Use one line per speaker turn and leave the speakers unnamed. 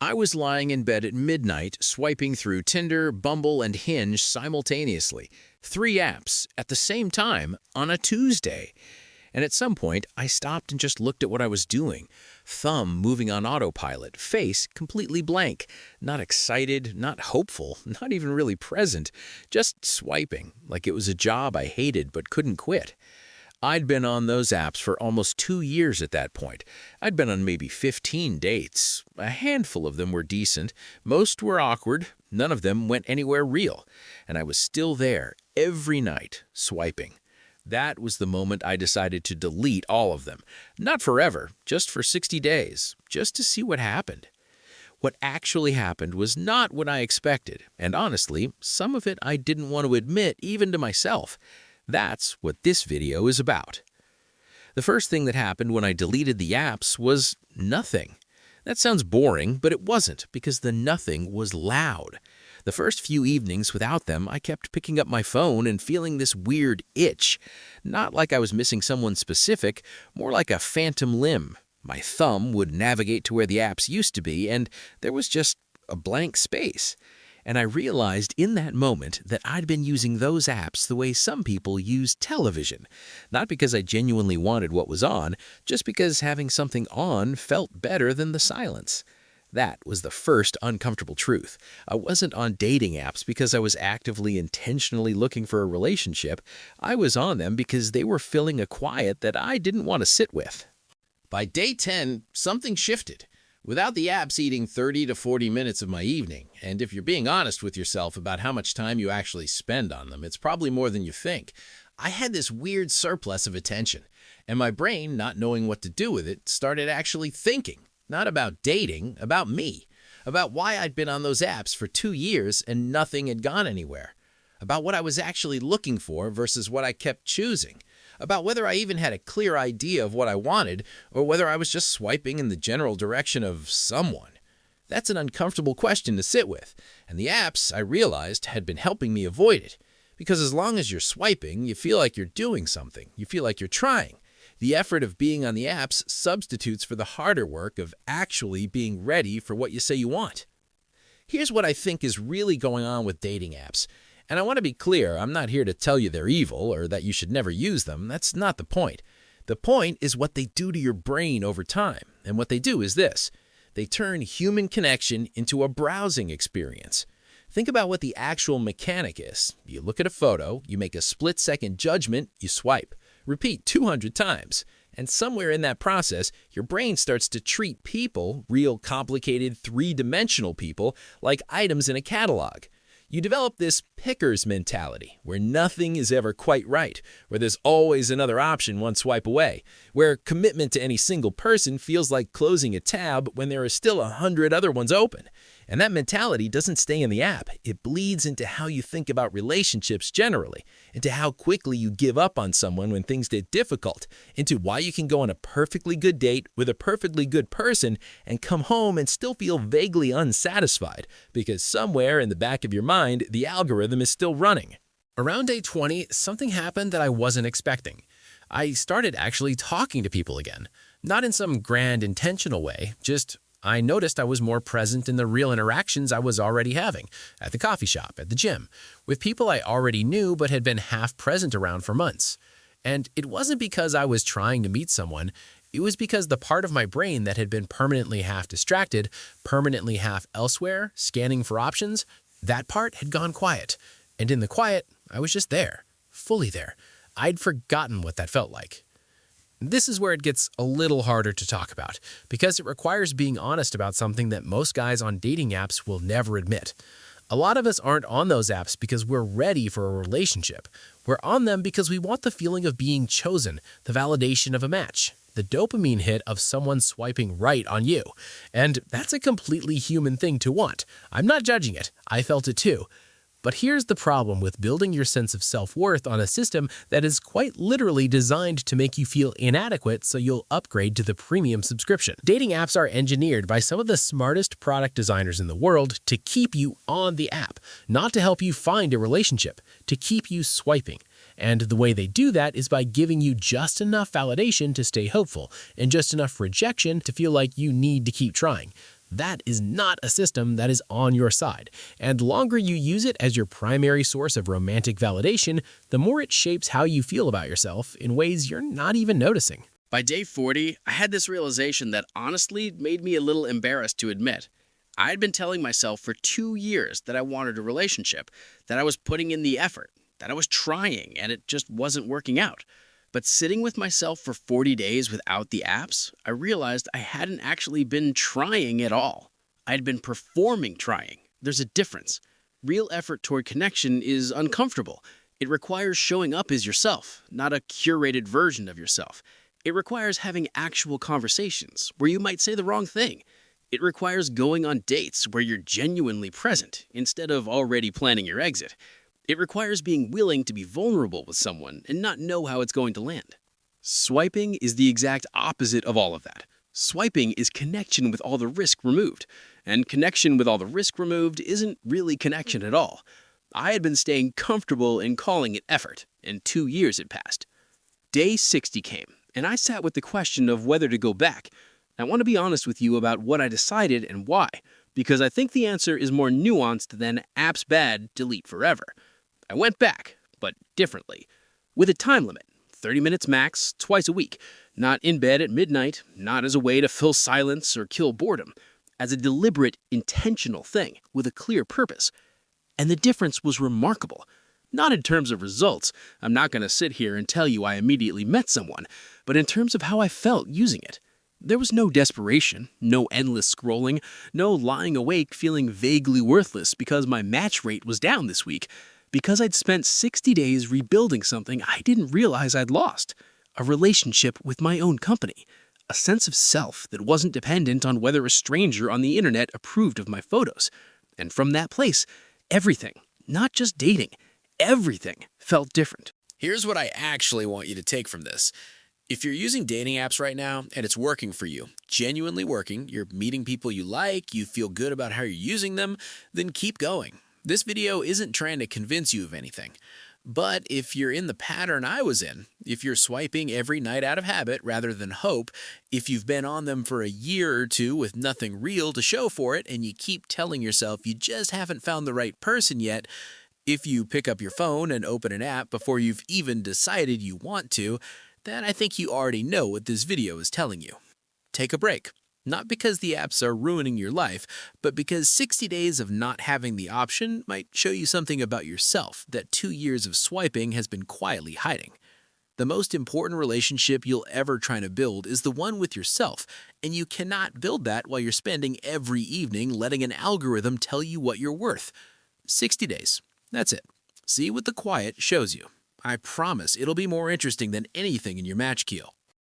I was lying in bed at midnight, swiping through Tinder, Bumble, and Hinge simultaneously, 3 apps at the same time on a Tuesday. And at some point, I stopped and just looked at what I was doing. Thumb moving on autopilot, face completely blank. Not excited, not hopeful, not even really present. Just swiping, like it was a job I hated but couldn't quit. I'd been on those apps for almost 2 years at that point. I'd been on maybe 15 dates. A handful of them were decent. Most were awkward. None of them went anywhere real. And I was still there, every night, swiping. That was the moment I decided to delete all of them. Not forever, just for 60 days, just to see what happened. What actually happened was not what I expected, and honestly, some of it I didn't want to admit even to myself. That's what this video is about. The first thing that happened when I deleted the apps was nothing. That sounds boring, but it wasn't, because the nothing was loud. The first few evenings without them, I kept picking up my phone and feeling this weird itch. Not like I was missing someone specific, more like a phantom limb. My thumb would navigate to where the apps used to be, and there was just a blank space. And I realized in that moment that I'd been using those apps the way some people use television. Not because I genuinely wanted what was on, just because having something on felt better than the silence. That was the first uncomfortable truth. I wasn't on dating apps because I was actively, intentionally looking for a relationship. I was on them because they were filling a quiet that I didn't want to sit with. By day 10, something shifted. Without the apps eating 30 to 40 minutes of my evening, and if you're being honest with yourself about how much time you actually spend on them, it's probably more than you think. I had this weird surplus of attention, and my brain, not knowing what to do with it, started actually thinking. Not about dating, about me. About why I'd been on those apps for 2 years and nothing had gone anywhere. About what I was actually looking for versus what I kept choosing. About whether I even had a clear idea of what I wanted, or whether I was just swiping in the general direction of someone. That's an uncomfortable question to sit with, and the apps, I realized, had been helping me avoid it. Because as long as you're swiping, you feel like you're doing something. You feel like you're trying. The effort of being on the apps substitutes for the harder work of actually being ready for what you say you want. Here's what I think is really going on with dating apps. And I want to be clear, I'm not here to tell you they're evil or that you should never use them. That's not the point. The point is what they do to your brain over time. And what they do is this. They turn human connection into a browsing experience. Think about what the actual mechanic is. You look at a photo, you make a split-second judgment, you swipe. Repeat 200 times. And somewhere in that process, your brain starts to treat people, real complicated three-dimensional people, like items in a catalog. You develop this picker's mentality, where nothing is ever quite right, where there's always another option one swipe away, where commitment to any single person feels like closing a tab when there are still 100 other ones open. And that mentality doesn't stay in the app. It bleeds into how you think about relationships generally, into how quickly you give up on someone when things get difficult, into why you can go on a perfectly good date with a perfectly good person and come home and still feel vaguely unsatisfied, because somewhere in the back of your mind, the algorithm is still running. Around day 20, something happened that I wasn't expecting. I started actually talking to people again. Not in some grand intentional way, just I noticed I was more present in the real interactions I was already having, at the coffee shop, at the gym, with people I already knew but had been half present around for months. And it wasn't because I was trying to meet someone, it was because the part of my brain that had been permanently half distracted, permanently half elsewhere, scanning for options, that part had gone quiet. And in the quiet, I was just there, fully there. I'd forgotten what that felt like. This is where it gets a little harder to talk about, because it requires being honest about something that most guys on dating apps will never admit. A lot of us aren't on those apps because we're ready for a relationship. We're on them because we want the feeling of being chosen, the validation of a match, the dopamine hit of someone swiping right on you. And that's a completely human thing to want. I'm not judging it. I felt it too. But here's the problem with building your sense of self-worth on a system that is quite literally designed to make you feel inadequate so you'll upgrade to the premium subscription. Dating apps are engineered by some of the smartest product designers in the world to keep you on the app, not to help you find a relationship, to keep you swiping. And the way they do that is by giving you just enough validation to stay hopeful and just enough rejection to feel like you need to keep trying.
That is not a system that is on your side, and the longer you use it as your primary source of romantic validation, the more it shapes how you feel about yourself in ways you're not even noticing.
By day 40, I had this realization that honestly made me a little embarrassed to admit. I had been telling myself for 2 years that I wanted a relationship, that I was putting in the effort, that I was trying, and it just wasn't working out. But sitting with myself for 40 days without the apps, I realized I hadn't actually been trying at all. I had been performing trying. There's a difference. Real effort toward connection is uncomfortable. It requires showing up as yourself, not a curated version of yourself. It requires having actual conversations where you might say the wrong thing. It requires going on dates where you're genuinely present instead of already planning your exit. It requires being willing to be vulnerable with someone and not know how it's going to land. Swiping is the exact opposite of all of that. Swiping is connection with all the risk removed, and connection with all the risk removed isn't really connection at all. I had been staying comfortable in calling it effort, and 2 years had passed. Day 60 came, and I sat with the question of whether to go back. I want to be honest with you about what I decided and why, because I think the answer is more nuanced than apps bad, delete forever. I went back, but differently, with a time limit, 30 minutes max, twice a week, not in bed at midnight, not as a way to fill silence or kill boredom, as a deliberate, intentional thing with a clear purpose. And the difference was remarkable. Not in terms of results, I'm not going to sit here and tell you I immediately met someone, but in terms of how I felt using it. There was no desperation, no endless scrolling, no lying awake feeling vaguely worthless because my match rate was down this week, because I'd spent 60 days rebuilding something I didn't realize I'd lost. A relationship with my own company. A sense of self that wasn't dependent on whether a stranger on the internet approved of my photos. And from that place, everything, not just dating, everything felt different.
Here's what I actually want you to take from this. If you're using dating apps right now and it's working for you, genuinely working, you're meeting people you like, you feel good about how you're using them, then keep going. This video isn't trying to convince you of anything. But if you're in the pattern I was in, if you're swiping every night out of habit rather than hope, if you've been on them for a year or two with nothing real to show for it and you keep telling yourself you just haven't found the right person yet, if you pick up your phone and open an app before you've even decided you want to, then I think you already know what this video is telling you. Take a break. Not because the apps are ruining your life, but because 60 days of not having the option might show you something about yourself that 2 years of swiping has been quietly hiding. The most important relationship you'll ever try to build is the one with yourself, and you cannot build that while you're spending every evening letting an algorithm tell you what you're worth. 60 days. That's it. See what the quiet shows you. I promise it'll be more interesting than anything in your match queue.